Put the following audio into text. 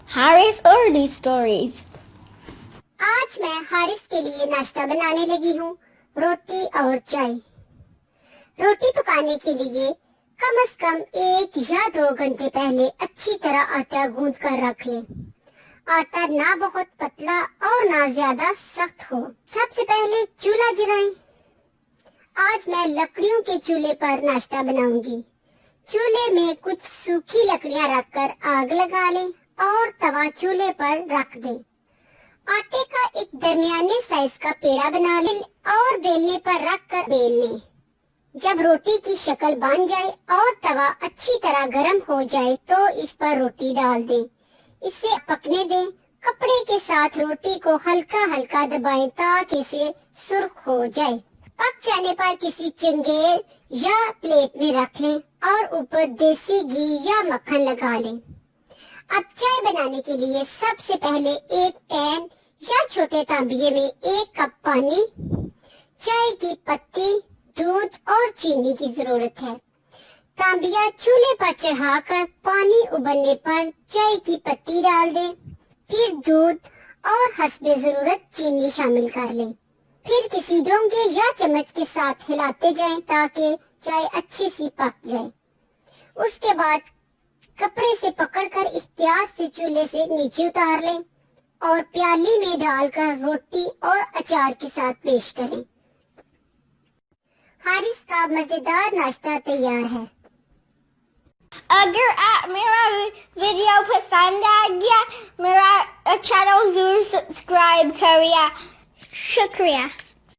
Harris Urdu Stories. आज मैं हारिस के लिए नाश्ता बनाने लगी हूँ, रोटी और चाय। रोटी पकाने के लिए कम से कम 1 या 2 घंटे पहले अच्छी तरह आटा गूंद कर रख लें। आटा ना बहुत पतला और ना ज्यादा सख्त हो। सबसे पहले चूल्हा जलाएं। आज मैं लकड़ियों के चूल्हे पर नाश्ता बनाऊंगी। चूल्हे में कुछ सूखी लकड़ियां रखकर आग लगा लें और तवा चूल्हे पर रख दें। आटे का एक दरमियाने साइज का पेड़ा बना लें और बेलने पर रखकर बेल लें। जब रोटी की शक्ल बन जाए और तवा अच्छी तरह गर्म हो जाए तो इस पर रोटी डाल दें। इसे पकने दें। कपड़े के साथ रोटी को हल्का हल्का दबाएं ताकि इसे सुर्ख हो जाए। पक जाने पर किसी चंगेर या प्लेट में रख लें और ऊपर देसी घी या मक्खन लगा लें। अब चाय बनाने के लिए सबसे पहले एक पैन या छोटे तांबिये में 1 कप पानी, चाय की पत्ती, दूध और चीनी की जरूरत है। तांबिया चूल्हे पर चढ़ाकर पानी उबलने पर चाय की पत्ती डाल दें, फिर दूध और हस्बे जरूरत चीनी शामिल कर लें। फिर किसी डोंगे या चम्मच के साथ हिलाते जाएं ताकि चाय अच्छी सी पक जाए। उसके बाद कपड़े से पकड़कर एहतियात से चूल्हे से नीचे उतार लें और प्याली में डालकर रोटी और अचार के साथ पेश करें। हारिस का मजेदार नाश्ता तैयार है। अगर आप मेरा वीडियो पसंद आ गया, मेरा चैनल जरूर सब्सक्राइब करिए। शुक्रिया।